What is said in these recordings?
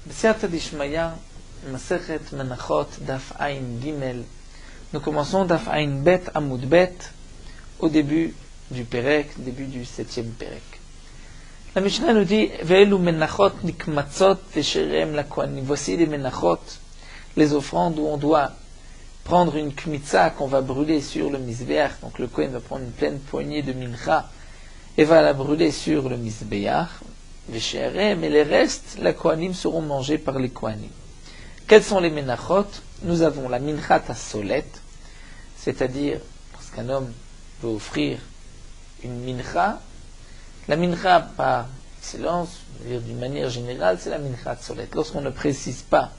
B'siyata d'Ishmaya, Masechet Menachot, Daf Ayin Gimel. Nous commençons Daf Ayin Bet Amud Bet, au début du Perek, début du 7e Perek. La Mishnah nous dit Ve'elu Menachot Nikmatzot Vesherem la Kohanim. Voici les Menachot, les offrandes où on doit prendre une kmitza qu'on va brûler sur le Mizbeach. Donc le Kohen va prendre une pleine poignée de mincha et va la brûler sur le Mizbeach. Vesherem, et les restes, la Kohanim seront mangés par les Kohanim. Quels sont les Menachot? Nous avons la minchat asolet, c'est-à-dire, lorsqu'un homme veut offrir une mincha, la mincha par excellence, d'une manière générale, c'est la minchat asolet. Lorsqu'on ne précise pas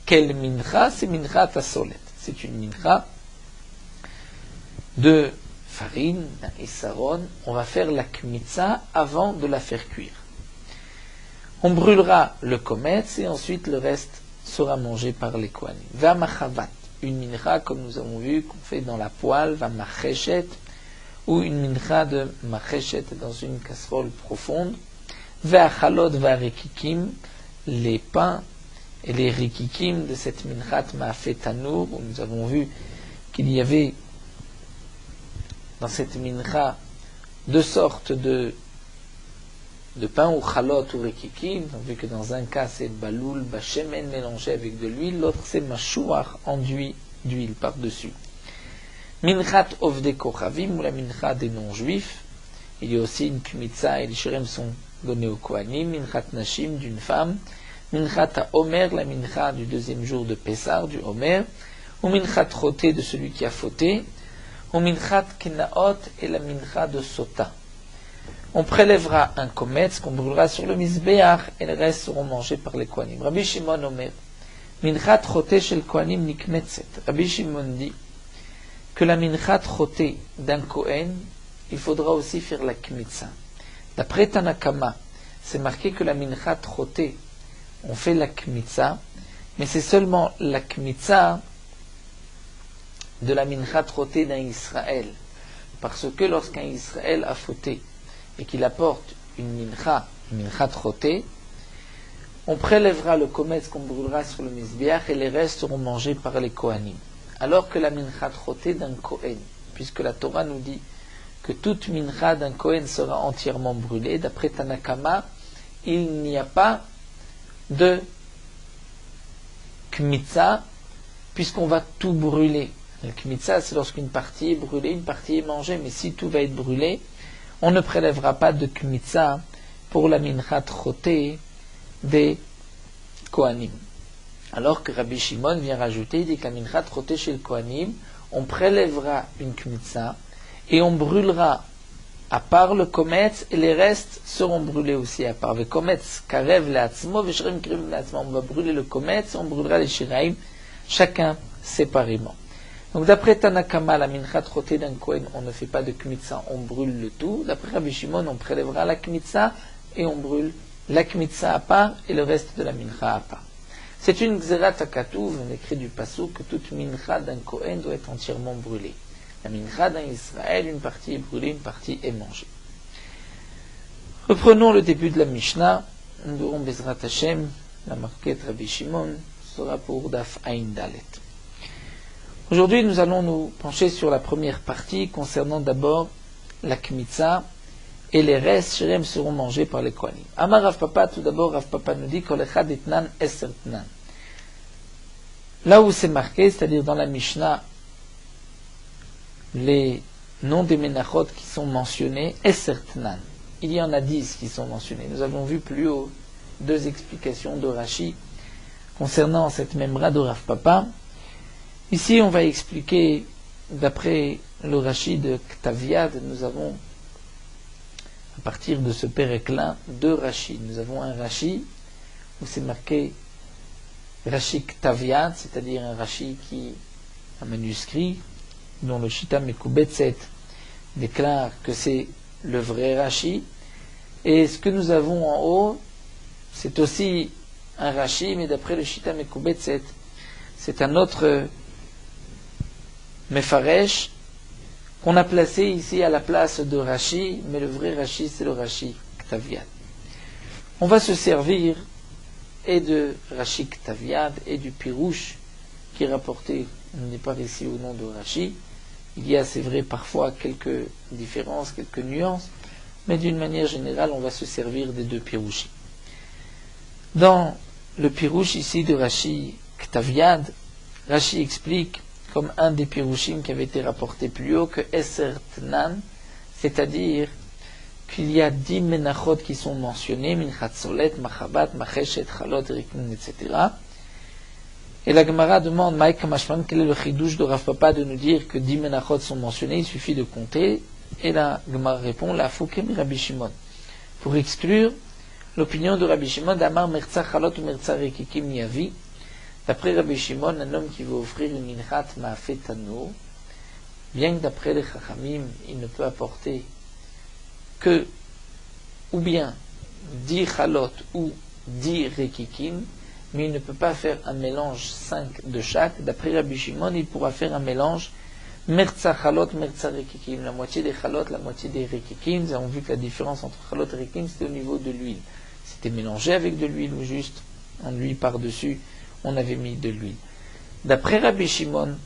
quelle mincha, c'est minchat asolet. C'est une mincha de farine, d'un essaron. On va faire la kmitza avant de la faire cuire. On brûlera le kometz et ensuite le reste sera mangé par les kohanim. Vamachavat, une mincha comme nous avons vu qu'on fait dans la poêle, vamacheshet, ou une mincha de macheshet dans une casserole profonde. Veachalot varekikim, les pains et les rikikim de cette minchat ma'afet tanour, où nous avons vu qu'il y avait dans cette mincha deux sortes de pain ou chalot ou rikikim. On a vu que dans un cas c'est baloul, bashemen mélangé avec de l'huile, l'autre c'est mashouach enduit d'huile par-dessus. Minchat ovde kochavim, ou la mincha des non-juifs. Il y a aussi une kmitza et les shirem sont donnés aux kohanim. Minchat nashim, d'une femme. Minchat ha-omer, la mincha du deuxième jour de Pessar, du Omer. Ou minchat choté, de celui qui a fauté. Ou minchat kenaot, et la mincha de sota. On prélèvera un kometz qu'on brûlera sur le Mizbeach et les restes seront mangés par les Kohanim. Rabbi Shimon Omer, minchat choté shel Kohanim nikmetzet. Rabbi Shimon dit que la minchat choté d'un Kohen, il faudra aussi faire la kmitza. D'après Tanakama, c'est marqué que la minchat choté, on fait la kmitza, mais c'est seulement la kmitza de la minchat choté d'un Israël. Parce que lorsqu'un Israël a fauté, et qu'il apporte une minchat choté, on prélèvera le kometz qu'on brûlera sur le Mizbeach et les restes seront mangés par les Kohanim. Alors que la minchat choté d'un Kohen, puisque la Torah nous dit que toute mincha d'un Kohen sera entièrement brûlée, d'après Tanakama, il n'y a pas de kmitza, puisqu'on va tout brûler. Le kmitza, c'est lorsqu'une partie est brûlée, une partie est mangée, mais si tout va être brûlé, on ne prélèvera pas de kmitza pour la minchat choté des Kohanim. Alors que Rabbi Shimon vient rajouter, il dit que la minchat choté chez le Kohanim, on prélèvera une kmitza et on brûlera à part le kometz et les restes seront brûlés aussi à part. Le kometz karev le'atzmo v'shiraim karev le'atzmo. On va brûler le kometz et on brûlera les shiraim, chacun séparément. Donc d'après Tanakama, la minchat choté d'un Kohen, on ne fait pas de kmitza, on brûle le tout. D'après Rabbi Shimon, on prélèvera la kmitza et on brûle la kmitza à part et le reste de la mincha à part. C'est une gzerat hakatuv, un écrit du pasuk, que toute mincha d'un Kohen doit être entièrement brûlée. La mincha d'un Israël, une partie est brûlée, une partie est mangée. Reprenons le début de la Mishnah. Nous aurons Bezrat Hashem, la marquette Rabbi Shimon, sera pour Daf Ayin Dalet. Aujourd'hui, nous allons nous pencher sur la première partie concernant d'abord la kmitza et les restes shirem seront mangés par les Kohanim. Amar Rav Papa, tout d'abord, Rav Papa nous dit kol echad etnan eser tnan. Là où c'est marqué, c'est-à-dire dans la Mishnah, les noms des menachot qui sont mentionnés, eser tnan. Il y en a 10 qui sont mentionnés. Nous avons vu plus haut deux explications de Rashi concernant cette memra de Rav Papa. Ici, on va expliquer, d'après le Rashi de Ktaviad, nous avons, à partir de ce Perek-là, deux Rashi. Nous avons un Rashi où c'est marqué Rashi Ktaviad, c'est-à-dire un Rashi un manuscrit, dont le Shita Mekubetset déclare que c'est le vrai Rashi. Et ce que nous avons en haut, c'est aussi un Rashi, mais d'après le Shita Mekubetset, c'est un autre Mefaresh, qu'on a placé ici à la place de Rashi, mais le vrai Rashi, c'est le Rashi Ktaviad. On va se servir et de Rashi Ktaviad et du Pirouche qui est rapporté, n'est pas ici au nom de Rashi. Il y a, c'est vrai, parfois quelques différences, quelques nuances, mais d'une manière générale, on va se servir des deux Pirouchis. Dans le Pirouche ici de Rashi Ktaviad, Rashi explique, comme un des Pirouchim qui avait été rapporté plus haut, que Eser Tnan, c'est-à-dire qu'il y a 10 menachot qui sont mentionnés, Minchat Solet, Machabat, Macheshet, Chalot, Riknin, etc. Et la Gemara demande, Maïk Kamashman, quel est le chidouche de Rav Papa de nous dire que 10 menachot sont mentionnés, il suffit de compter. Et la Gemara répond, la Foukem Rabbi Shimon. Pour exclure l'opinion de Rabbi Shimon, d'Amar Merza Chalot ou Merza Rikikim Yavi. D'après Rabbi Shimon, un homme qui veut offrir une minchat ma'afet tanour, bien que d'après les Chachamim, il ne peut apporter que, ou bien 10 chalot ou 10 rekikim, mais il ne peut pas faire un mélange 5 de chaque. D'après Rabbi Shimon, il pourra faire un mélange merza chalot, merza rekikim, la moitié des chalot, la moitié des rekikim. Nous avons vu que la différence entre chalot et rekikim, c'était au niveau de l'huile. C'était mélangé avec de l'huile ou juste en l'huile par-dessus, on avait mis de l'huile. D'après Rabbi Shimon,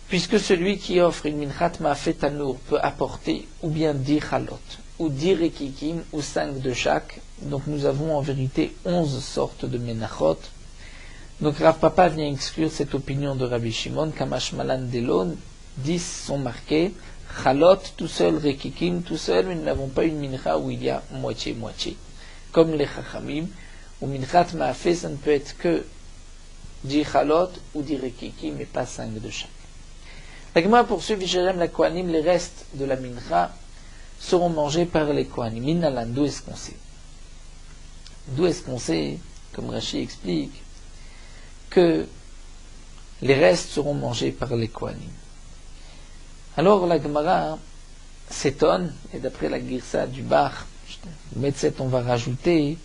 puisque celui qui offre une minchat ma'afet tanour peut apporter ou bien 10 chalot, ou 10 rekikim, ou 5 de chaque, donc nous avons en vérité 11 sortes de menachot. Donc Rav Papa vient exclure cette opinion de Rabbi Shimon, Kamash Malan Delon, 10 sont marqués, chalot tout seul, rekikim tout seul, mais nous n'avons pas une mincha où il y a moitié-moitié. Comme les chachamim, où minchat ma'afet, ça ne peut être que 10 chalot ou 10 rekikim, mais pas 5 de chaque. La Gemara poursuit, Visherem la Kohanim, les restes de la mincha seront mangés par les Kohanim. Minalan, d'où est-ce qu'on sait? D'où est-ce qu'on sait, comme Rashi explique, que les restes seront mangés par les Kohanim? Alors la Gemara s'étonne, et d'après la Girsa du Bach, Metzet, on va rajouter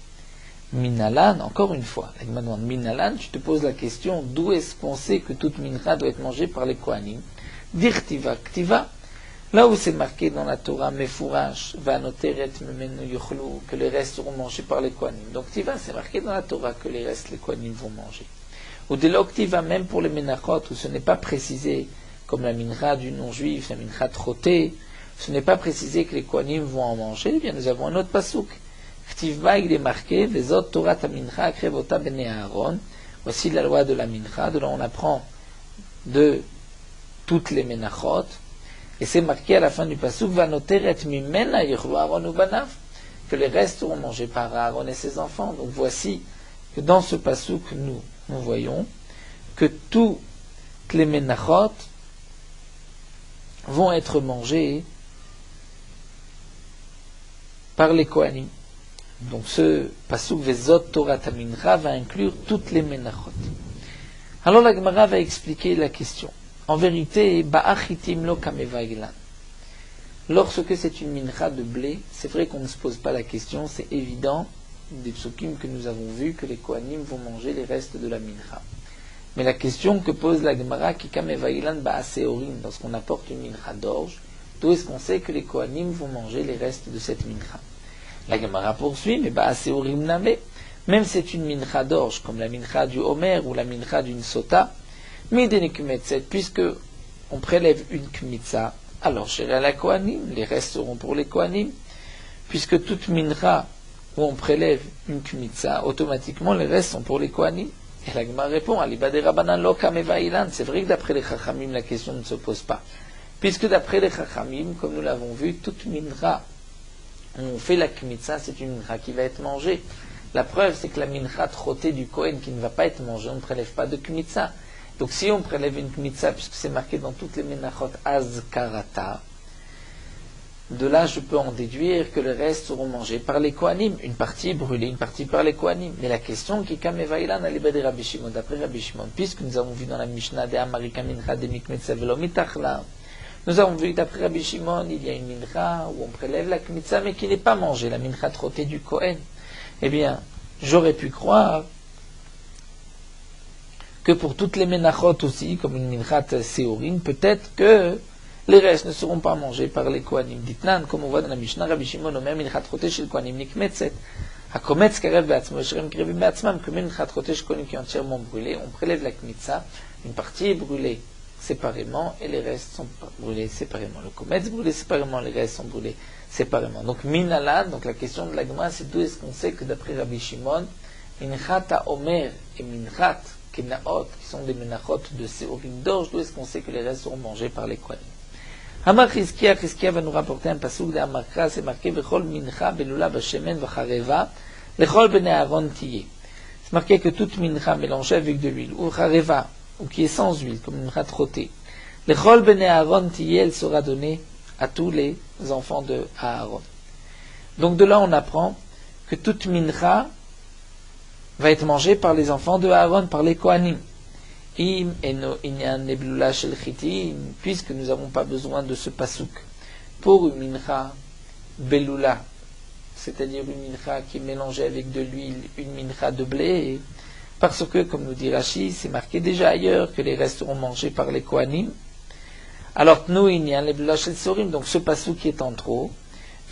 Minalan, encore une fois. La Gemara demande Minalan, tu te poses la question, d'où est-ce qu'on sait que toute mincha doit être mangée par les Kohanim? Dir Tiva, Ktiva, là où c'est marqué dans la Torah, Mefourash, Vanoteret, Memenu Yochlu, que les restes seront mangés par les Kohanim. Donc Tiva, c'est marqué dans la Torah que les restes, les Kohanim vont manger. Ou de l'Oktiva, même pour les Menachot, où ce n'est pas précisé, comme la mincha du non-juif, la mincha trotée, ce n'est pas précisé que les Kohanim vont en manger, eh bien nous avons un autre pasouk. Ktivba, il est marqué, Vezot Torah ta mincha, akrevota bene Aaron. Voici la loi de la mincha, de là on apprend de toutes les menachot, et c'est marqué à la fin du pasuk, Vanoteret mimena yichlu Aaron u banav, que les restes seront mangés par Aaron et ses enfants. Donc voici que dans ce pasuk, nous voyons que toutes les menachot vont être mangées par les Kohanim. Donc ce pasuk Vezot Torah ta mincha va inclure toutes les menachot. Alors la Gemara va expliquer la question. En vérité, ba'achitim lo kamevailan. Lorsque c'est une mincha de blé, c'est vrai qu'on ne se pose pas la question, c'est évident des psukim que nous avons vus que les Kohanim vont manger les restes de la mincha. Mais la question que pose la Gemara, qui kamevailan ba'aseorim, lorsqu'on apporte une mincha d'orge, d'où est-ce qu'on sait que les Kohanim vont manger les restes de cette mincha? La Gemara poursuit, mais ba'aseorim name, même si c'est une mincha d'orge, comme la mincha du Homer ou la mincha d'une sota, puisque on prélève une kmitza, alors chez la Kohanim, les restes seront pour les Kohanim, puisque toute mincha où on prélève une kmitza, automatiquement les restes sont pour les Kohanim. Et la Gemara répond, Alibade Rabbanan lo kamevailan. C'est vrai que d'après les Chachamim, la question ne se pose pas. Puisque d'après les Chachamim, comme nous l'avons vu, toute mincha où on fait la kmitza, c'est une mincha qui va être mangée. La preuve, c'est que la mincha trotée du Kohen qui ne va pas être mangée, on ne prélève pas de kmitza. Donc si on prélève une kmitza, puisque c'est marqué dans toutes les menachot azkarata, de là je peux en déduire que les restes seront mangés par les Kohanim, une partie brûlée, une partie par les Kohanim. Mais la question qui est kamevailan alibade Rabbi Shimon, d'après Rabbi Shimon, puisque nous avons vu dans la Mishnah de Amarika mincha de mikmetza velo mitachla, nous avons vu que d'après Rabbi Shimon, il y a une mincha où on prélève la kmitza mais qui n'est pas mangée, la mincha trotée du Kohen. Eh bien, j'aurais pu croire que pour toutes les menachot aussi, comme une minchat séorim, peut-être que les restes ne seront pas mangés par les Kohanim. Ditnan, comme on voit dans la Mishnah, Rabbi Shimon omer minchat troteh shel Kohanim nikmetzet. Hakometz karev be'atzmo, esherem krevim be'atzmam, comme une minchat chotesh konim qui est entièrement brûlée, on prélève la kmitza, une partie est brûlée séparément et les restes sont brûlés séparément. Le kometz brûlé séparément, les restes sont brûlés séparément. Donc minalad, donc la question de la Gemara, c'est d'où est-ce qu'on sait que d'après Rabbi Shimon, minchat ha'omer et minchat kenaot, qui sont des menachot de séorim d'orge, d'où est-ce qu'on sait que les restes seront mangés par les kohanim? Hamar Chizkia va nous rapporter un pasuk de Hamakra, c'est marqué Vechol mincha belula bashemen v'chareva, lechol bnei Aaron tiyeh. C'est marqué que toute mincha mélangée avec de l'huile, ou chareva, ou qui est sans huile, comme une mincha trottée, lechol bnei Aaron tiyeh, elle sera donnée à tous les enfants de Aaron. Donc de là on apprend que toute mincha va être mangée par les enfants de Aaron, par les kohanim. Im eno inyan neblula shel chitim, puisque nous n'avons pas besoin de ce pasouk pour une mincha belula, c'est-à-dire une mincha qui est mélangée avec de l'huile, une mincha de blé, parce que, comme nous dit Rashi, c'est marqué déjà ailleurs que les restes seront mangés par les kohanim. Alors nous inyan neblula shel sorim, donc ce pasouk qui est en trop,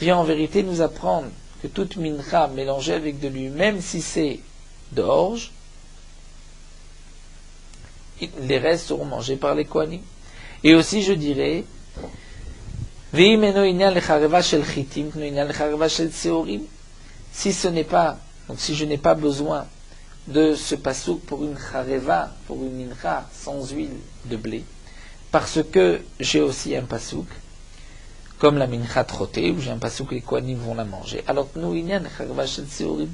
vient en vérité nous apprendre que toute mincha mélangée avec de l'huile, même si c'est d'orge, les restes seront mangés par les kohanim. Et aussi, je dirais, si ce n'est pas, donc si je n'ai pas besoin de ce pasouk pour une chareva, pour une mincha sans huile de blé, parce que j'ai aussi un pasouk, comme la mincha trottée, où j'ai un pasouk que les kohanim vont la manger. Alors, nous, inyan chareva shel seorim.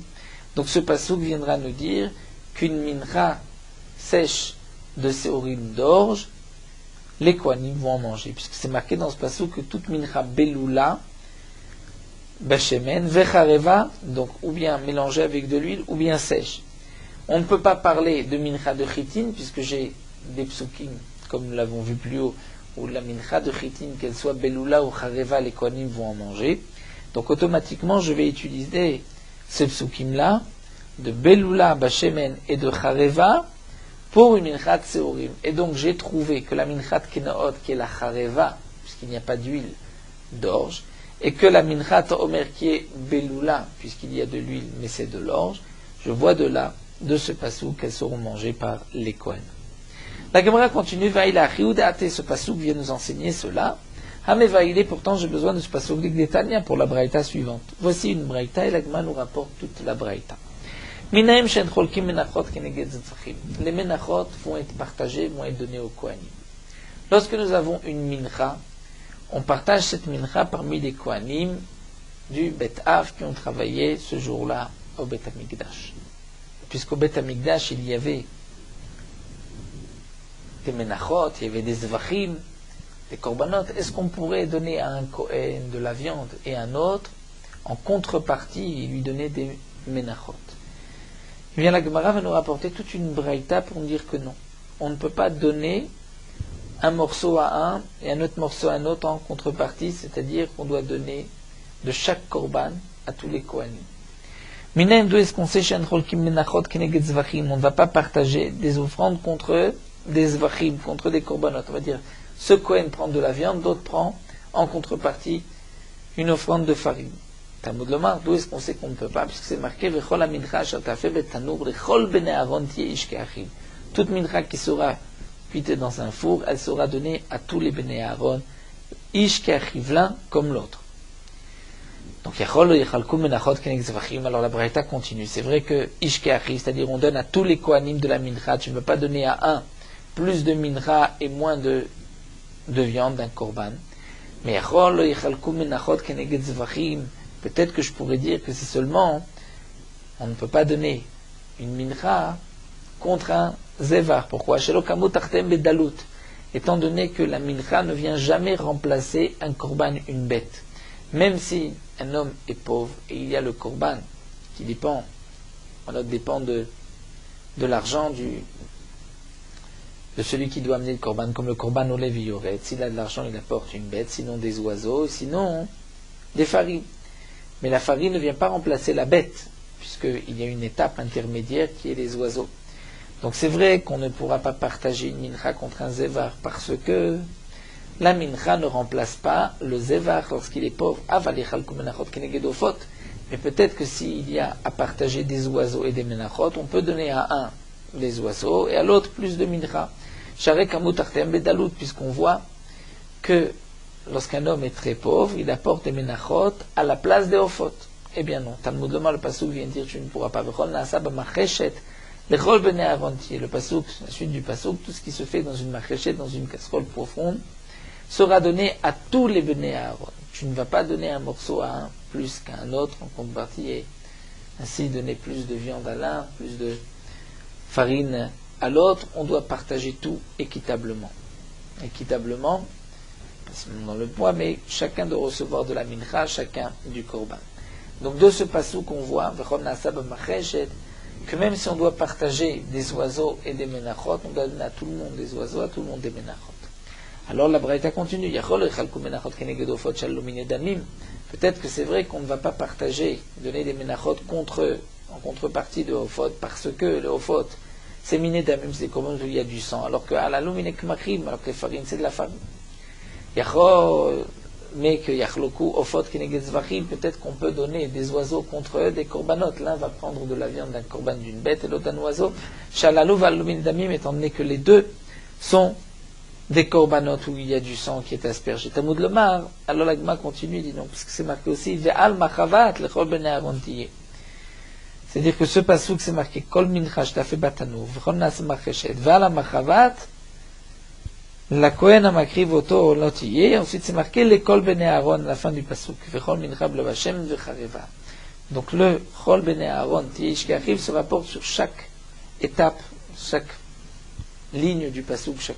Donc ce pasouk viendra nous dire qu'une mincha sèche de séorim d'orge, les kohanim vont en manger, puisque c'est marqué dans ce passage que toute mincha belula, bashemen, vechareva, donc ou bien mélangée avec de l'huile, ou bien sèche. On ne peut pas parler de mincha de chitin, puisque j'ai des psukim, comme nous l'avons vu plus haut, où la mincha de chitin, qu'elle soit belula ou chareva, les kohanim vont en manger. Donc automatiquement, je vais utiliser ces psukim-là, de belula, bashemen et de chareva, pour une minchat seorim. Et donc j'ai trouvé que la minchat kenaot, qui est la chareva, puisqu'il n'y a pas d'huile d'orge, et que la minchat omer, qui est belula, puisqu'il y a de l'huile, mais c'est de l'orge, je vois de là, de ce passou, qu'elles seront mangées par les kohanim. La Gemara continue, ce passouk vient nous enseigner cela. Hamevaïle, pourtant j'ai besoin de ce passouk d'Igdetania pour la braïta suivante. Voici une braïta, et la Gemara nous rapporte toute la braïta. Les menachot vont être partagés, vont être donnés aux kohanim. Lorsque nous avons une mincha, on partage cette mincha parmi les kohanim du Bet Av qui ont travaillé ce jour-là au Bet Hamikdash. Puisqu'au Bet Hamikdash, il y avait des menachot, il y avait des zvachim, des korbanot. Est-ce qu'on pourrait donner à un kohen de la viande et à un autre, en contrepartie, lui donner des menachot? Eh bien, la Gemara va nous rapporter toute une braïta pour nous dire que non. On ne peut pas donner un morceau à un et un autre morceau à un autre en contrepartie, c'est-à-dire qu'on doit donner de chaque korban à tous les kohanim. Minaim, d'où est-ce qu'on sait on ne va pas partager des offrandes contre des zvachim, contre des korbanot. On va dire, ce kohen prend de la viande, d'autres prend en contrepartie une offrande de farine. Talmud Lomar, d'où est-ce qu'on sait qu'on ne peut pas? Puisque c'est marqué Vechol mincha shatafeh betanour lechol bnei Aaron tiyeh ish ke'achim. Toute mincha qui sera cuite dans un four, elle sera donnée à tous les bnei Aaron, ish ke'achiv, l'un comme l'autre. Donc yachol yechalku menachot kenek zvachim. Alors la braïta continue. C'est vrai que ish ke'achiv, c'est-à-dire on donne à tous les kohanim de la mincha. Tu ne peux pas donner à un plus de mincha et moins de viande d'un korban. Mais yachol yechalku menachot kenek zvachim. Peut-être que je pourrais dire que c'est seulement, on ne peut pas donner une mincha contre un zevar. Pourquoi? Étant donné que la mincha ne vient jamais remplacer un korban, une bête. Même si un homme est pauvre et il y a le korban qui dépend, dépend de l'argent de celui qui doit amener le korban, comme le korban olev yoret. S'il a de l'argent, il apporte une bête, sinon des oiseaux, sinon des farines. Mais la farine ne vient pas remplacer la bête, puisqu'il y a une étape intermédiaire qui est les oiseaux. Donc c'est vrai qu'on ne pourra pas partager une mincha contre un zevar, parce que la mincha ne remplace pas le zevar lorsqu'il est pauvre. Mais peut-être que s'il y a à partager des oiseaux et des menachot, on peut donner à un les oiseaux et à l'autre plus de mincha. Sharek amut artem bedalut, puisqu'on voit que lorsqu'un homme est très pauvre, il apporte des menachot à la place des ofot. Eh bien non, Talmud Loma, le pasuk vient dire tu ne pourras pas. Vechol naasa b'macheshet lechol bnei Aaron. Le pasuk, la suite du pasuk, tout ce qui se fait dans une macheshet, dans une casserole profonde, sera donné à tous les bnei Aaron. Tu ne vas pas donner un morceau à un plus qu'à un autre en contrepartie et ainsi donner plus de viande à l'un, plus de farine à l'autre. On doit partager tout équitablement. Équitablement, dans le poids, mais chacun doit recevoir de la mincha, chacun du korban. Donc de ce passou qu'on voit, que même si on doit partager des oiseaux et des menachot, on doit donner à tout le monde des oiseaux, à tout le monde des menachot. Alors la braïta continue. Peut-être que c'est vrai qu'on ne va pas partager, donner des menachot en contrepartie de ofot, parce que le ofot, c'est miné damim, c'est comme il y a du sang, alors que alalum miné kmakrim, alors que les farines, c'est de la farine. Mais que yachloku ofot keneged zvachim, peut-être qu'on peut donner des oiseaux contre eux, des korbanot. L'un va prendre de la viande d'un korban d'une bête et l'autre d'un oiseau. Shalalu valumin damim, étant donné que les deux sont des korbanot où il y a du sang qui est aspergé. Talmud Lomar, alors la Gemara continue, dit non, parce que c'est marqué aussi ve'al machavat lechol bnei Aaron tiyeh. C'est-à-dire que ce pasuk c'est marqué kol mincha shtafeh batanu v'chol nas macheshet ve'al machavat la Kohen amakriv oto lotiyeh. Ensuite c'est marqué l'école bnei Aaron à la fin du pasuk v'chol mincha b'lavashem v'chareva. Donc le chol bnei Aaron tiyeh ishkeachiv se rapporte sur chaque étape, chaque ligne du pasuk, chaque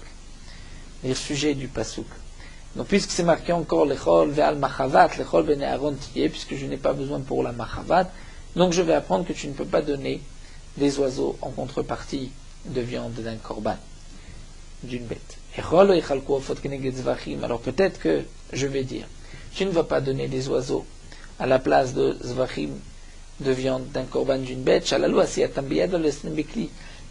sujet du pasuk. Donc puisque c'est marqué encore l'école ve'al machavat l'école bnei Aaron tiyeh, puisque je n'ai pas besoin pour la machavat, donc je vais apprendre que tu ne peux pas donner des oiseaux en contrepartie de viande d'un korban, d'une bête. Alors peut-être que je vais dire, tu ne vas pas donner des oiseaux à la place de zvachim, de viande d'un korban, d'une bête,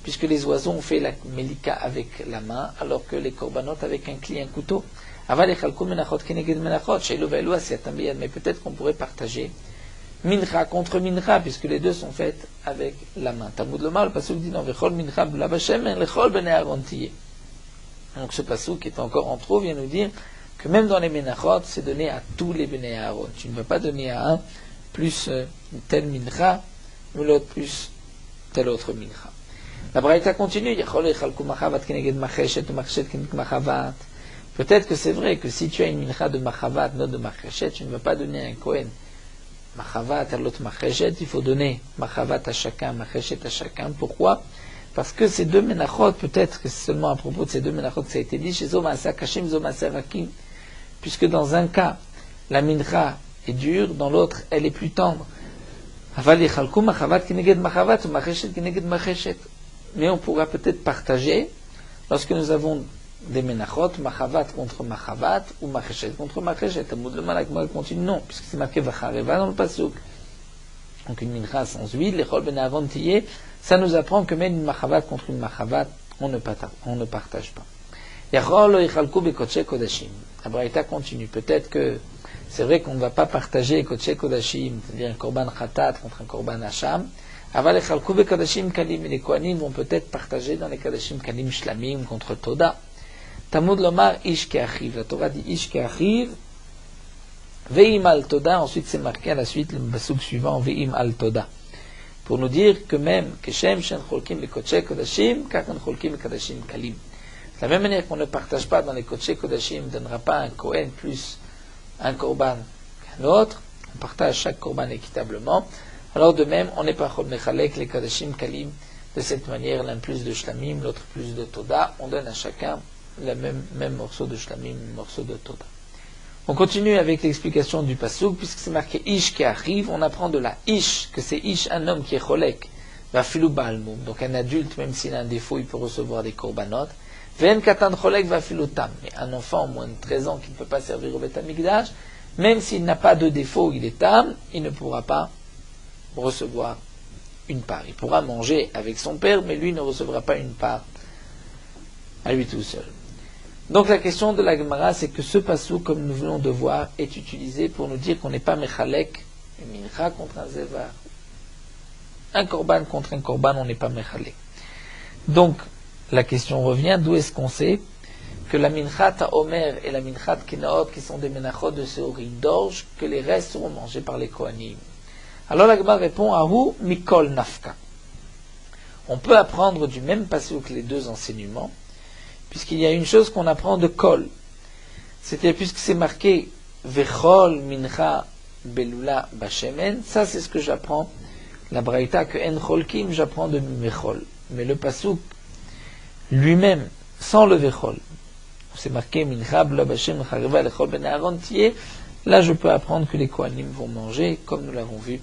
puisque les oiseaux ont fait la melika avec la main, alors que les korbanot avec un cli, un couteau. Mais peut-être qu'on pourrait partager mincha contre mincha, puisque les deux sont faites avec la main. Talmud Lomar, le pasuk dit non, vechol mincha b'lavashem lechol bnei Aaron tiyeh. Donc ce pasuk qui est encore en trop vient nous dire que même dans les menachot, c'est donné à tous les bnei Aaron. Tu ne vas pas donner à un plus tel mincha, ou l'autre plus tel autre mincha. La braïta continue. Peut-être que c'est vrai que si tu as une mincha de machavat, non de macheshet, tu ne vas pas donner à un Kohen machavat à l'autre macheshet, il faut donner machavat à chacun, macheshet à chacun. Pourquoi? Parce que ces deux menachot, peut-être que c'est seulement à propos de ces deux menachot que ça a été dit, chez Zomasa Kashim, Zomasa Rakim, puisque dans un cas, la mincha est dure, dans l'autre, elle est plus tendre. Mais on pourra peut-être partager, lorsque nous avons des menachot, machavat contre machavat, ou macheshet contre macheshet. Talmud Lomar, la Gemara continue, non, puisque c'est marqué vachareva dans le pasuk. Donc une mincha sans huile, l'échol bnei Aaron tiyeh, ça nous apprend que même une machavat contre une machavat, on ne partage pas. Yachol lo yichalku bekodesh kodashim. La braïta continue. Peut-être que c'est vrai qu'on ne va pas partager kodesh kodashim, c'est-à-dire un korban khatat contre un korban hacham. Aval yichalku bekodashim kalim. Les kohanim vont peut-être partager dans les kodashim kalim shlamim contre Toda. Talmud Lomar ish ke'achiv. La Torah dit ish ke'achiv. Ve'im al Toda. Ensuite c'est marqué à la suite le pasuk suivant Ve'im al Toda. Pour nous dire que même Keshem Shen Cholkim le Kodesh Kodashim, Kakan Cholkim le Kodashim Kalim. De la même manière qu'on ne partage pas dans les Kodesh Kodashim, ne donnera pas un Kohen plus un Korban qu'un autre, on partage chaque Korban équitablement. Alors de même, on n'est pas Chol Mechalek les Kodashim Kalim de cette manière, l'un plus de Shlamim, l'autre plus de Toda, on donne à chacun le même morceau de Shlamim, morceau de Toda. On continue avec l'explication du pasuk, puisque c'est marqué Ish qui arrive, on apprend de la Ish, que c'est Ish, un homme qui est cholek, va filou balmoum, donc un adulte, même s'il a un défaut, il peut recevoir des korbanot. Ven katan cholek va filou tam, mais un enfant moins de 13 ans qui ne peut pas servir au Beth Amikdash, même s'il n'a pas de défaut, il est tam, il ne pourra pas recevoir une part. Il pourra manger avec son père, mais lui ne recevra pas une part à lui tout seul. Donc la question de la Gemara, c'est que ce pasuk, comme nous venons de voir, est utilisé pour nous dire qu'on n'est pas mechalek une mincha contre un zevar. Un korban contre un korban, on n'est pas mechalé. Donc, la question revient, d'où est-ce qu'on sait que la minchat à Omer et la minchat Kenaot, qui sont des menachot de Seorim d'orge, que les restes seront mangés par les Kohanim. Alors la Gemara répond, Ahu mikol nafka. On peut apprendre du même pasuk les deux enseignements, puisqu'il y a une chose qu'on apprend de kol. C'est-à-dire, puisque c'est marqué Vechol mincha belula bashemen, ça c'est ce que j'apprends. La braïta que en cholkim, j'apprends de Vechol. Mais le pasuk lui-même, sans le Vechol, c'est marqué mincha belula bashem chareva lechol ben Aaron tiye, là je peux apprendre que les Kohanim vont manger, comme nous l'avons vu.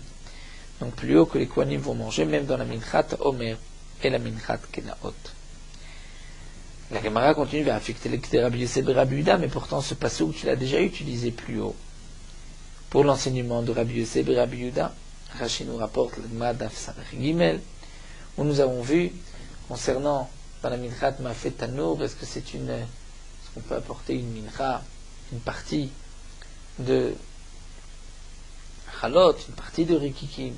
Donc plus haut que les Kohanim vont manger, même dans la minchat Omer et la minchat Kenaot. La Gemara continue à affecter les Rabbi Yosef et Rabbi Yehuda, mais pourtant ce pasuk tu l'as déjà utilisé plus haut. Pour l'enseignement de Rabbi Yosef et Rabbi Yehuda, Rashi nous rapporte le Gemara Daf Samech Gimel, où nous avons vu, concernant dans la minchat Ma'afet Tanour, est-ce qu'on peut apporter une mincha, une partie de Chalot, une partie de Rikikim.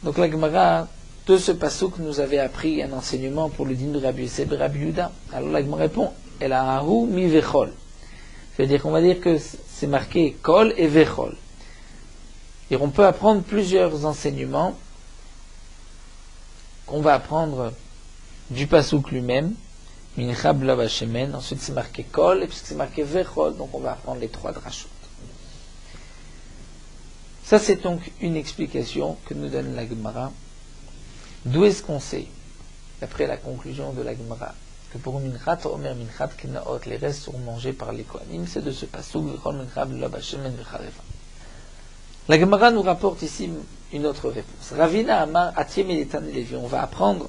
Donc la Gemara, de ce pasuk, nous avait appris un enseignement pour le din de Rabbi Yosef et Rabbi Yehuda. Alors la Gemara répond, El ha'ahu mi vechol. C'est-à-dire qu'on va dire que c'est marqué kol et vechol. Et on peut apprendre plusieurs enseignements qu'on va apprendre du pasuk lui-même, mincha bla bashemen, ensuite c'est marqué kol, et puisque c'est marqué vechol, donc on va apprendre les trois drashot. Ça c'est donc une explication que nous donne la Gemara. D'où est-ce qu'on sait, d'après la conclusion de la Gemara, que pour minchat omer minchat kenaot, les restes seront mangés par les Kohanim, c'est de ce pasuk vechol mincha bla bashemen vechareva. La Gemara nous rapporte ici une autre réponse. Ravina Amar Atiem et Létan et Lévi. On va apprendre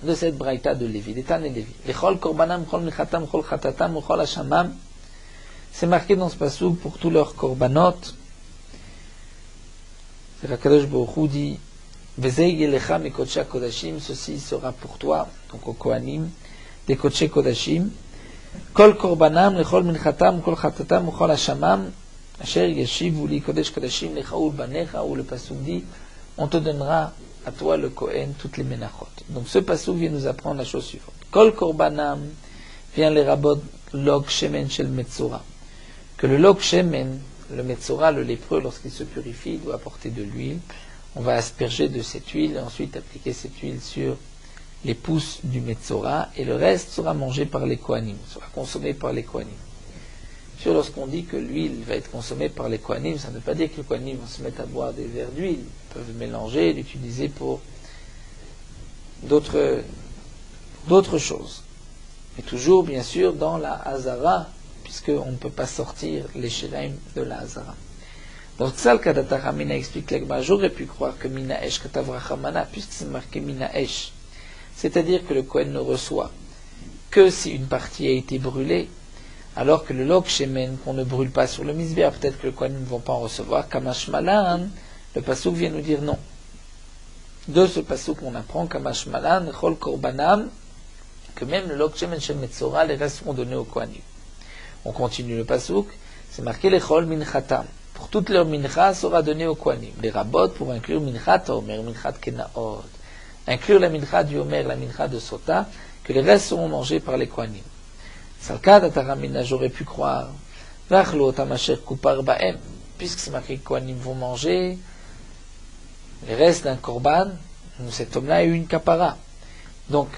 de cette braïta de Lévi, Létan et Lévi. Lechol korbanam, chol michatam, chol chatatam, chol hashamam. C'est marqué dans ce pasuk pour tous leurs korbanot. Rakadosh Baruch Hu dit Vezei yelecha mikotcha kodashim. Ceci sera pour toi, donc au Kohanim, des kotche kodashim. Kol korbanam, lechol minchatam, chol chatatam, chol hashamam. Asher yeshivu li kodesh kodashim lechaul banecha, où le pasuk dit on te donnera à toi le Kohen toutes les menachot. Donc ce pasuk vient nous apprendre la chose suivante. Kol korbanam vient les rabot log shemen shel metzora. Que le log shemen, le metzora, le lépreux, lorsqu'il se purifie, doit apporter de l'huile. On va asperger de cette huile et ensuite appliquer cette huile sur les pouces du metzora et le reste sera mangé par les Kohanim, sera consommé par les Kohanim. Lorsqu'on dit que l'huile va être consommée par les Kohanim, ça ne veut pas dire que les Kohanim vont se mettre à boire des verres d'huile. Ils peuvent mélanger et l'utiliser pour d'autres choses. Mais toujours, bien sûr, dans la Hazara, puisqu'on ne peut pas sortir les Shiraim de la Hazara. Donc, Tzal Kadataramina explique l'Agma, j'aurais pu croire que Minaesh Katavrachamana, puisque c'est marqué Minaesh, c'est-à-dire que le Kohen ne reçoit que si une partie a été brûlée, alors que le log shemen qu'on ne brûle pas sur le misbéa, peut-être que le Kohanim ne vont pas en recevoir. Kamash malan, le pasuk vient nous dire non. De ce pasuk on apprend Kamash malan, chol korbanam, que même le log shemen shel metzora, les restes seront donnés au Kohanim. On continue le pasuk, c'est marqué les chol minchatam. Pour toute leur mincha sera donné au Kohanim. Les rabot pour inclure minchat omer, minchat kenaot. Inclure la mincha du omer, la mincha de sota, que les restes seront mangés par les Kohanim. Salkad ataramina, j'aurais pu croire, vachlo tamasher kupar baem, puisque c'est marqué que Kohanim vont manger les restes d'un korban, cet homme-là a eu une kapara. Donc,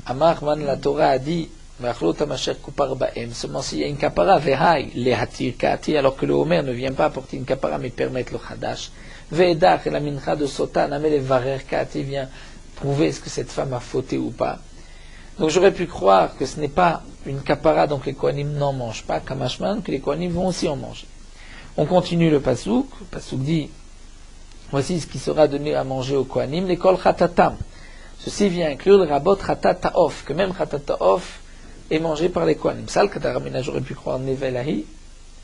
Amar man la Torah a dit, vachlo tamasher kupar baem, seulement s'il y a une kapara, vehai, lehatir kaati, alors que le Homer ne vient pas apporter une kapara, mais permettre le chadash, ve'edach, et la mincha de sota, namel varer kaati, vient prouver est-ce que cette femme a fauté ou pas. Donc j'aurais pu croire que ce n'est pas une kapara, donc les Kohanim n'en mangent pas, kamashman, que les Kohanim vont aussi en manger. On continue le pasuk dit, voici ce qui sera donné à manger aux Kohanim, l'école chatatam. Ceci vient inclure le rabot chatataof, que même chatataof est mangé par les Kohanim. Sal kataramina, j'aurais pu croire nevelahi,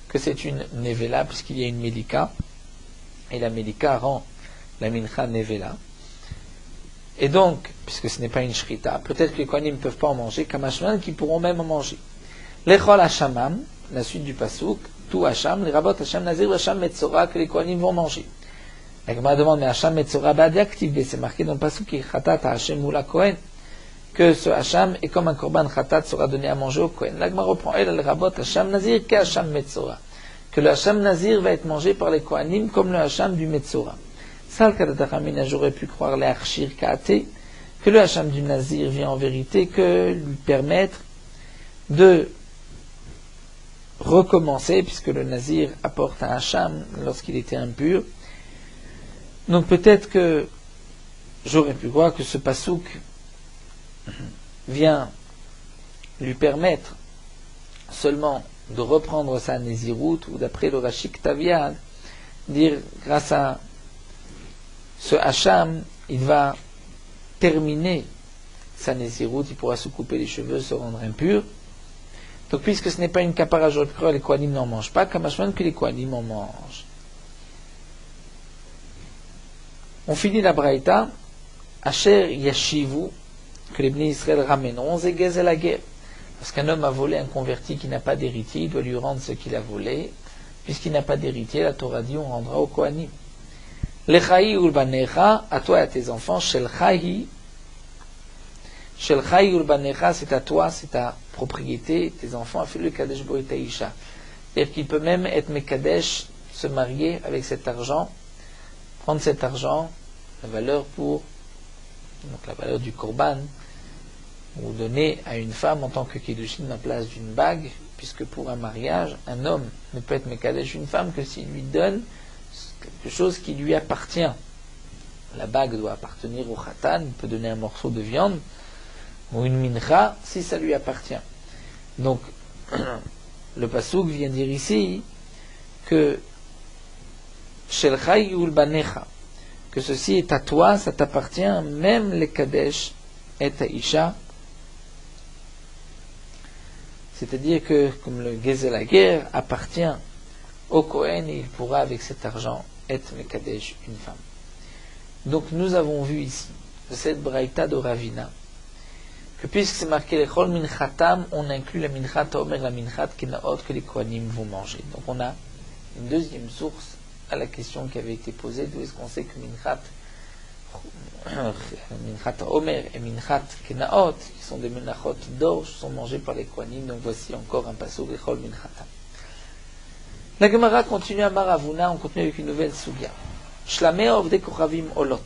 que c'est une nevela, puisqu'il y a une médika, et la médika rend la mincha nevela. Et donc, puisque ce n'est pas une shrita, peut-être que les Kohanim ne peuvent pas en manger, kamashman, qui pourront même en manger. L'echol hashamam, la suite du pasuk, tout Hacham, les Rabot Hacham Nazir, Hacham Metzora, que les Kohanim vont manger. La Gemara demande, mais Hacham Metzora Badiaktiv, c'est marqué dans le pasuk qui Chatat Hachem Moula Kohen, que ce Hacham est comme un korban Chatat sera donné à manger au Kohen. La Gemara reprend, elle, le Rabot Hacham Nazir, que Hacham Metzora. Que le Hacham Nazir va être mangé par les Kohanim comme le Hacham du Metzora. Ça, le Kadataramina, j'aurais pu croire les Archir Kaate, que le Hacham du Nazir vient en vérité que lui permettre de recommencer, puisque le Nazir apporte un Hacham lorsqu'il était impur. Donc peut-être que j'aurais pu croire que ce pasouk vient lui permettre seulement de reprendre sa Nézirout, ou d'après le Rashik Taviad, dire grâce à ce Hacham, il va terminer sa Nézirout, il pourra se couper les cheveux, se rendre impur. Donc puisque ce n'est pas une kapara, j'aurais pu croire les Kohanim n'en mangent pas, kamashman que les Kohanim en mangent. On finit la Braïta, Asher Yashivu, que les Bnei Israël ramèneront, Zegez et la guerre. Parce qu'un homme a volé un converti qui n'a pas d'héritier, il doit lui rendre ce qu'il a volé. Puisqu'il n'a pas d'héritier, la Torah dit on rendra au Kohanim. Lechaï ulbanecha, à toi et à tes enfants, Shel Chaï ulbanecha, c'est à toi, c'est ta propriété, tes enfants, fais le Kadesh Borita Isha. C'est-à-dire qu'il peut même être Mekadesh, se marier avec cet argent, prendre cet argent, la valeur du Korban, ou donner à une femme en tant que Kiddushin la place d'une bague, puisque pour un mariage, un homme ne peut être Mekadesh une femme que s'il lui donne quelque chose qui lui appartient. La bague doit appartenir au Khatan, il peut donner un morceau de viande, ou une mincha, si ça lui appartient. Donc, le Pasuk vient dire ici que Shel Chai Ulbanecha, que ceci est à toi, ça t'appartient, même les Kadesh et à Isha. C'est-à-dire que, comme le Gezel la guerre appartient au Kohen, il pourra avec cet argent être Mekadesh une femme. Donc nous avons vu ici, de cette Braïta de Ravina, que puisque c'est marqué les Chol Minchatam, on inclut la Minchat Omer, la Minchat Kenaot que les Kohanim vont manger. Donc on a une deuxième source à la question qui avait été posée, d'où est-ce qu'on sait que Minchat Omer et Minchat Kenaot, qui sont des menachot d'orge, sont mangés par les Kohanim. Donc voici encore un passouk les Chol Minchatam. La Gemara continue à Maravuna, on continue avec une nouvelle sugya. Shlamei Ovdei Kochavim Olot.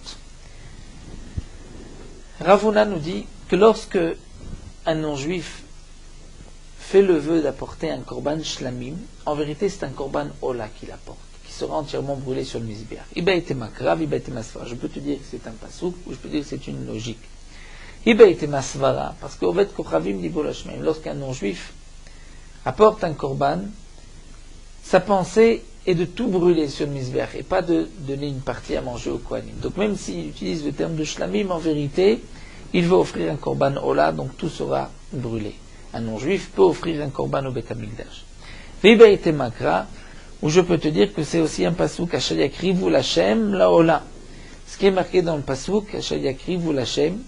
Ravuna nous dit que lorsque un non-juif fait le vœu d'apporter un korban shlamim, en vérité c'est un korban ola qu'il apporte, qui sera entièrement brûlé sur le mizbeach. Iba ete makrav, iba ete masvara. Je peux te dire que c'est un pasouk, ou je peux dire que c'est une logique. Iba ete masvara, parce que Oved Kochavim dit bolashmeim, lorsqu'un non-juif apporte un korban, sa pensée est de tout brûler sur le mizbeach, et pas de donner une partie à manger au kohanim. Donc même s'il utilise le terme de shlamim, en vérité, il veut offrir un korban ola, donc tout sera brûlé. Un non-juif peut offrir un korban au Beth Amikdash. Viba ete makra, où je peux te dire que c'est aussi un pasouk, Asher yakrivu l'Hashem la ola. Ce qui est marqué dans le pasouk, Asher yakrivu l'Hashem,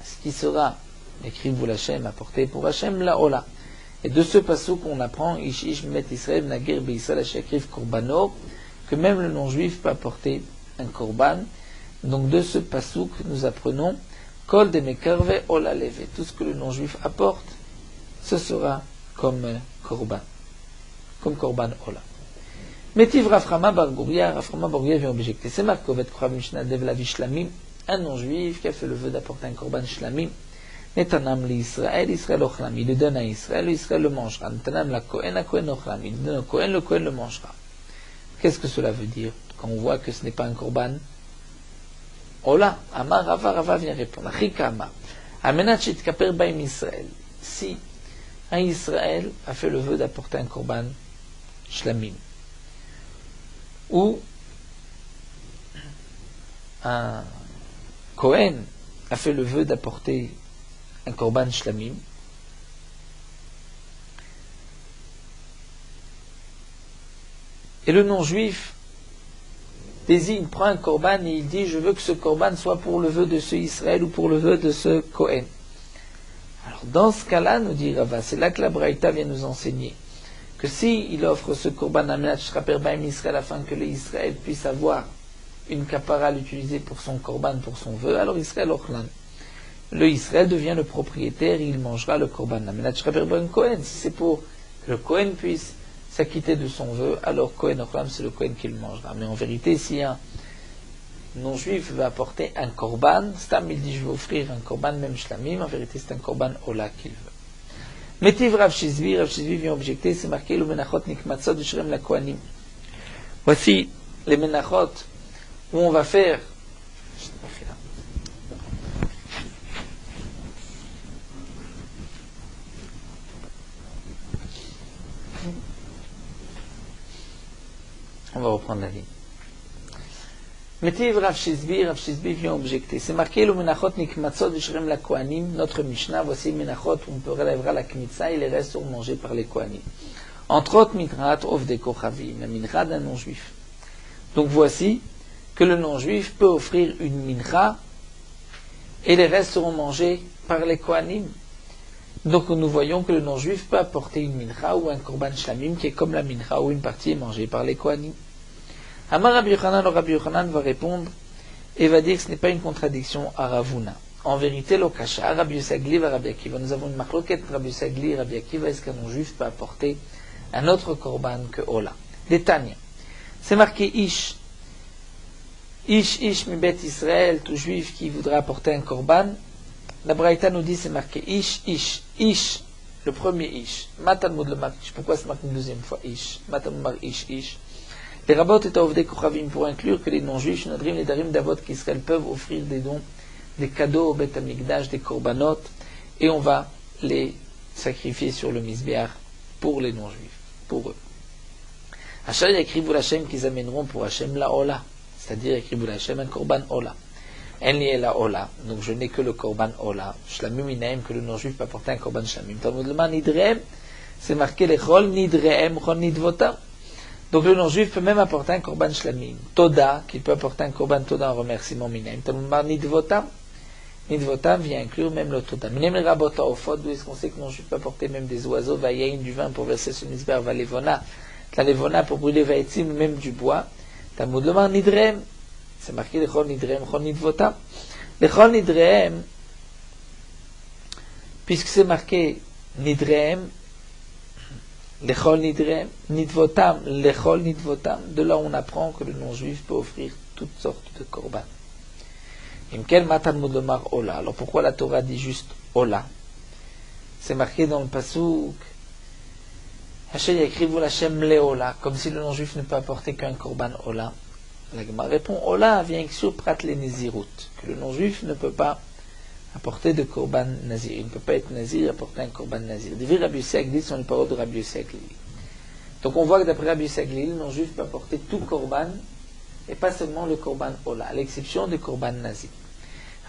ce qui sera yakrivu l'Hashem, apporté pour Hashem la ola. Et de ce pasouk, on apprend, Ish ish met Israël nagir be'Israël Asher yakriv korbano, que même le non-juif peut apporter un korban. Donc de ce pasouk, nous apprenons Kol de mekarve ola leve. Tout ce que le non-juif apporte, ce sera comme korban. Comme korban ola. Metiv Raframa Bar Guria, Raframa Bar Guria vient objecter. C'est marqué Ovet Kochavim Shnadev Lavi Shlamim, un non-juif qui a fait le vœu d'apporter un korban shlamim. Netanam li Israël, Israël ochlam. Il le donne à Israël, Israël le mangera. Netanam la Kohen ochlam. Il le donne au Kohen, le Kohen le mangera. Qu'est-ce que cela veut dire quand on voit que ce n'est pas un korban? Ola, Amar Rava, Rava vient répondre. Chika Amar. Amenat shitkaper baim Israël. Si un Israël a fait le vœu d'apporter un korban shlamim, ou un Kohen a fait le vœu d'apporter un korban shlamim, et le non-juif désigne, prend un korban et il dit je veux que ce korban soit pour le vœu de ce Israël ou pour le vœu de ce Kohen. Alors dans ce cas-là, nous dit Rava, c'est là que la Braïta vient nous enseigner que que si il offre ce korban amenat shraper baim Israël afin que l'Israël puisse avoir une kapara à l'utiliser pour son korban, pour son vœu, alors Israël ochlan. Le Israël devient le propriétaire et il mangera le korban amenat shraper baim Kohen. Si c'est pour que le Kohen puisse s'acquitter de son vœu, alors Kohen ochlan, c'est le Kohen qui le mangera. Mais en vérité, si un non-juif veut apporter un korban, Stam il dit je vais offrir un korban même shlamim, en vérité c'est un korban ola qu'il veut. Métiv Rav Shizvi vient objecter, c'est marqué le menachot nikmatzot shrem la kohanim. Voici les menachot où on va faire. On va reprendre la ligne. Métiv Rav Shizvi vient objecter. C'est marqué le menachot nikmatzot shrem la kohanim, notre Mishnah, voici les menachot où on peut relèvera la kmitza et les restes seront mangés par les kohanim. Entre autres, mitrat of de kochavim, la mincha d'un non-juif. Donc voici que le non-juif peut offrir une mincha et les restes seront mangés par les kohanim. Donc nous voyons que le non-juif peut apporter une mincha ou un korban shlamim qui est comme la mincha où une partie est mangée par les kohanim. Amar Rabbi Yochanan, le Rabbi Yochanan va répondre et va dire que ce n'est pas une contradiction à Ravuna. En vérité, le kasha, Rabbi Yosagli va Rabbi Akiva. Nous avons une marloquette Rabbi Yosagli et Rabbi Akiva. Est-ce qu'un non-juif peut apporter un autre korban que Ola? Détagne. C'est marqué Ish. Ish mi bet Israël, tout juif qui voudra apporter un korban. La Braïta nous dit c'est marqué Ish. Le premier Ish. Matalmud le marque Ish. Pourquoi c'est marqué une deuxième fois Ish? Matalmud marque Ish. Les rabbot et Ovdei Kochavim pour inclure que les non-juifs, Nadrim, les Darim d'Avot qu'Israël peuvent offrir des dons, des cadeaux au Beth Amikdash, des korbanot, et on va les sacrifier sur le Mizbeach pour les non-juifs, pour eux. Hachal yakrivou l'Hachem qu'ils amèneront pour Hachem la Ola, c'est-à-dire yakrivou l'Hachem un korban Ola. En lié la Ola, donc je n'ai que le korban Ola. Shlamim inaim, que le non-juif peut apporter un korban Shlamim. Talmud lema nidrehem, c'est marqué les chol nidrehem, chol nidvotam. Donc le non-juif peut même apporter un korban shlamim. Toda, qu'il peut apporter un korban toda en remerciement minaim. Talmud nidvotam. Nidvotam vient inclure même le toda. Minem le rabota au fod, d'où est-ce qu'on sait que le non-juif peut apporter même des oiseaux, vayayin, du vin pour verser sur l'isber, valevona, la levona pour brûler vaetzim, même du bois. Talmud lema nidrehem. C'est marqué les chol nidrehem, chol nidvotam. Les chol nidrehem, puisque c'est marqué nidrehem, Lechol nidrehem, nidvotam, lechol nidvotam. De là, on apprend que le non-juif peut offrir toutes sortes de korban. Imkel matalmud lomar ola. Alors pourquoi la Torah dit juste ola? C'est marqué dans le pasouk. Hachem écrivou l'Hachem leola, comme si le non-juif ne peut apporter qu'un korban ola. La Gemara répond ola vient sur prat le nezirut, que le non-juif ne peut pas apporter de korban nazir. Il ne peut pas être nazir et apporter un korban nazir. Des Rabbi Yossi Agli sont les paroles de Rabbi Yossi Agli. Donc on voit que d'après Rabbi Yossi Agli, le non-juif peut apporter tout korban et pas seulement le korban ola, à l'exception du korban nazir.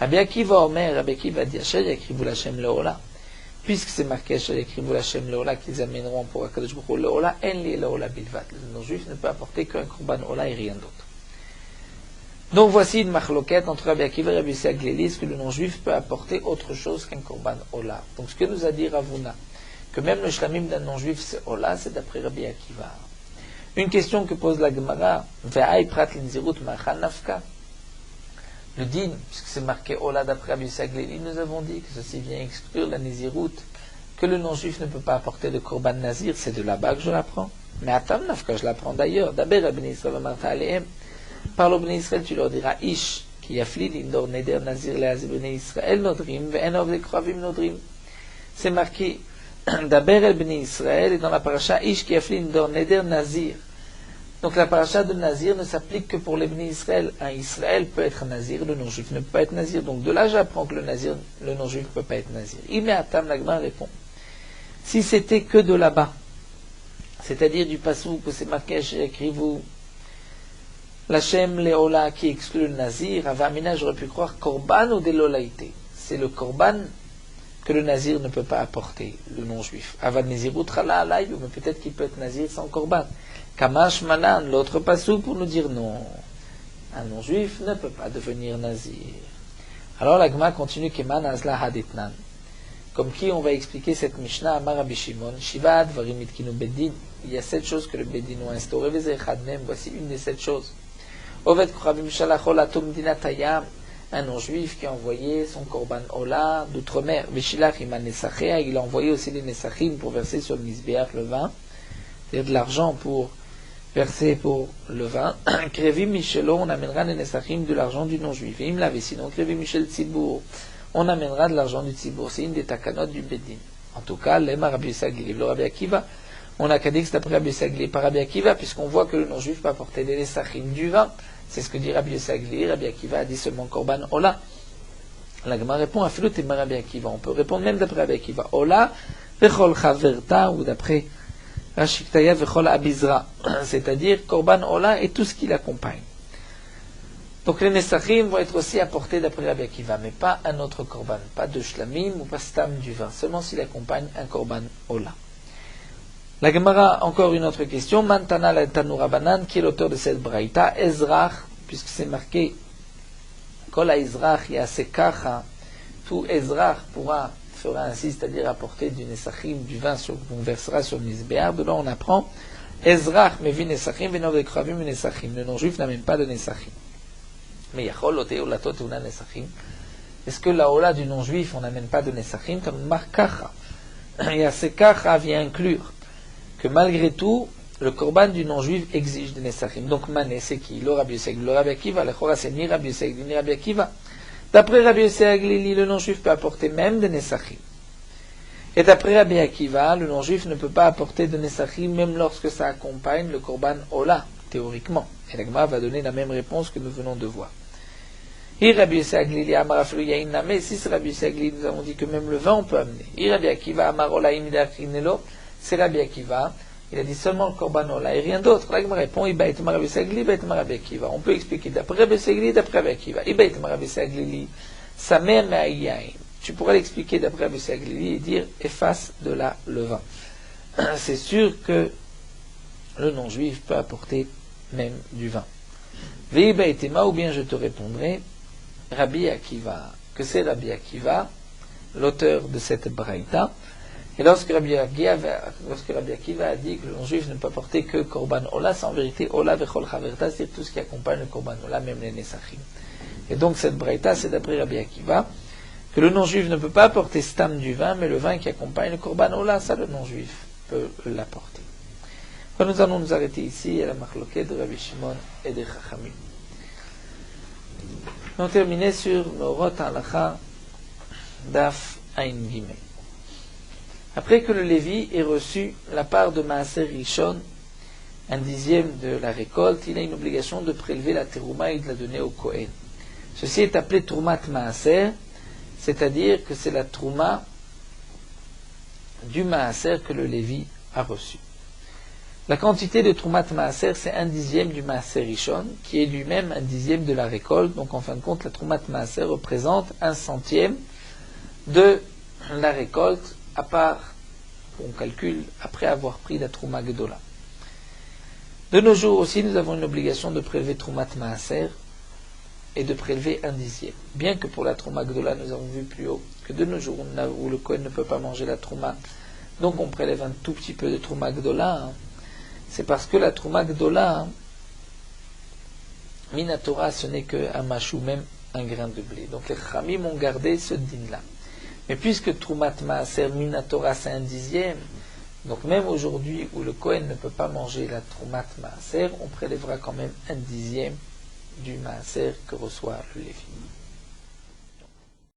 Rabbi Akiva Omer, Rabbi Akiva dit Hachel yakrivou l'Hachem le ola. Puisque c'est marqué Hachel yakrivou l'Hachem le ola qu'ils amèneront pour Akadosh Baruch Hu le ola, en li le ola bilvat. Le non-juif ne peut apporter qu'un korban ola et rien d'autre. Donc voici une marloquette entre Rabbi Akiva et Rabbi Yossi Agli, que le non-juif peut apporter autre chose qu'un korban ola. Donc ce que nous a dit Ravuna, que même le shlamim d'un non-juif c'est ola, c'est d'après Rabbi Akiva. Une question que pose la Gemara, ve'ay prat l'inzirut ma'achan nafka. Le din, puisque c'est marqué ola d'après Rabbi Yossi Agli, nous avons dit que ceci vient exclure la nizirut, que le non-juif ne peut pas apporter de korban nazir, c'est de là-bas que je l'apprends. Mais atam nafka, je l'apprends d'ailleurs. D'abord Rabbi Israël amarta alehem. Par le Bnei Israël, tu leur diras Ish, qui yafli l'indor neder nazir le'az Bnei Israël nodrim, ve'en ovdei kochavim nodrim. C'est marqué d'Aber el Bnei Israël et dans la paracha Ish qui yafli l'indor neder nazir. Donc la paracha de nazir ne s'applique que pour les Bnei Israël. Un Israël peut être nazir, le non-juif ne peut pas être nazir. Donc de là j'apprends que le non-juif ne peut pas être nazir. Imeatam l'Agma répond. Si c'était que de là-bas, c'est-à-dire du passouk où c'est marqué écrivez-vous l'Hachem Leola qui exclut le nazir, Avamina, j'aurais pu croire korban ou delolaïté. C'est le korban que le nazir ne peut pas apporter, le non-juif. Avad nezirut chala alayh, mais peut-être qu'il peut être nazir sans korban. Kamash malan, l'autre passou pour nous dire non. Un non-juif ne peut pas devenir nazir. Alors la Gemara continue Keman azla haditnan. Comme qui on va expliquer cette Mishnah à Rabbi Shimon, Shiva Dvarim Itkinu Beddin. Il y a 7 choses que le Beddin ont instaurées. Vezechad Mem, voici une des 7 choses. Ovet Kravim Shalachol Atom Dinatayam, un non-juif qui a envoyé son Korban Ola d'outre-mer. Veshilach Iman Nesachea, il a envoyé aussi les Nesachim pour verser sur le Mizbeach le vin, c'est-à-dire de l'argent pour verser pour le vin. Krevim Michelon, on amènera les Nesachim de l'argent du non-juif. Et il me l'avait sinon, Krevim Michel Tzibour, on amènera de l'argent du Tzibour. C'est une des takanot du Beddin. En tout cas, l'Ema Rabbi Sagli, le Rabbi Akiva, on a qu'à dire que c'est après Rabbi Sagli par Rabbi Akiva, puisqu'on voit que le non-juif peut apporter des Nesachim du vin. C'est ce que dit Rabbi Sagli. Rabbi Akiva a dit seulement Korban Ola. La Gemara répond à Filut et Rabbi Akiva. On peut répondre même d'après Rabbi Akiva. Ola, Vechol Chaverta, ou d'après Rashiktaya Vechol Abizra. C'est-à-dire Korban Ola et tout ce qui l'accompagne. Donc les Nesachim vont être aussi apportés d'après Rabbi Akiva, mais pas un autre Korban. Pas de Shlamim ou pas Stam du vin. Seulement s'il accompagne un Korban Ola. La Gemara, encore une autre question. Mantana la Tanura Banan, qui est l'auteur de cette braïta, Ezrach, puisque c'est marqué Kol Ezrach Yasekacha, tout Ezrach fera ainsi, c'est-à-dire apporter du Nesachim, du vin qu'on versera sur le Mizbeach. De là on apprend Ezrach mevi Nesachim, venov ekravim Nesachim. Le non-juif n'amène pas de Nesachim. Mais Yachol Ote Olatot Una Nesachim. Est-ce que la Ola du non-juif, on n'amène pas de Nesachim? Comme Markacha. Yasekacha vient inclure que malgré tout, le korban du non-juif exige des Nesachim. Donc Mané, c'est qui? Le Rabbi Yosef, le Rabbi Akiva, le Chora, c'est ni Rabbi Yosef, ni Rabbi Akiva. D'après Rabbi Yosef, le non-juif peut apporter même des Nesachim. Et d'après Rabbi Akiva, le non-juif ne peut pas apporter de Nesachim, même lorsque ça accompagne le korban Ola, théoriquement. Et la Gemara va donner la même réponse que nous venons de voir. Et Rabbi Yosef, si c'est Rabbi Yosef, nous avons dit que même le vin on peut amener. Et Rabbi Akiva, Amarola, Imidachinelo, c'est Rabbi Akiva, il a dit seulement le Korban Ola et rien d'autre. Là, il me répond, on peut expliquer d'après Rabbi Sagli, d'après Rabbi Akiva. Tu pourrais l'expliquer d'après Rabbi Sagli et dire efface de là le vin. C'est sûr que le non-juif peut apporter même du vin. Ou bien je te répondrai, Rabbi Akiva, que c'est Rabbi Akiva, l'auteur de cette braïta. Et lorsque Rabbi Akiva a dit que le non-juif ne peut porter que Korban Ola, c'est en vérité Ola Vechol Chaverta, c'est-à-dire tout ce qui accompagne le Korban Ola, même les Nesachim. Et donc cette braïta, c'est d'après Rabbi Akiva, que le non-juif ne peut pas apporter Stam du vin, mais le vin qui accompagne le Korban Ola, ça le non-juif peut l'apporter. Alors, nous allons nous arrêter ici à la marloquet de Rabbi Shimon et de Chachamim. On termine sur Meorot Halacha Daf Ain Gimel. Après que le Lévi ait reçu la part de Maaser Rishon, un dixième de la récolte, il a une obligation de prélever la terouma et de la donner au Kohen. Ceci est appelé Troumat Maaser, c'est-à-dire que c'est la trouma du Maaser que le Lévi a reçu. La quantité de Troumat Maaser, c'est un dixième du Maaser Rishon, qui est lui-même un dixième de la récolte. Donc en fin de compte, la Troumat Maaser représente un centième de la récolte, à part, on calcule, après avoir pris la Trouma Gedola. De nos jours aussi, nous avons une obligation de prélever Troumat Maaser et de prélever un dixième. Bien que pour la Trouma Gedola, nous avons vu plus haut que de nos jours, où le Kohen ne peut pas manger la Trouma, donc on prélève un tout petit peu de Trouma Gedola, c'est parce que la Trouma Gedola, Minatora, ce n'est qu'un machou, même un grain de blé. Donc les Khamim ont gardé ce din-là. Mais puisque Troumat Maaser Minatora c'est un dixième, donc même aujourd'hui où le Kohen ne peut pas manger la Troumat Maaser, on prélèvera quand même un dixième du Maaser que reçoit le Lévi.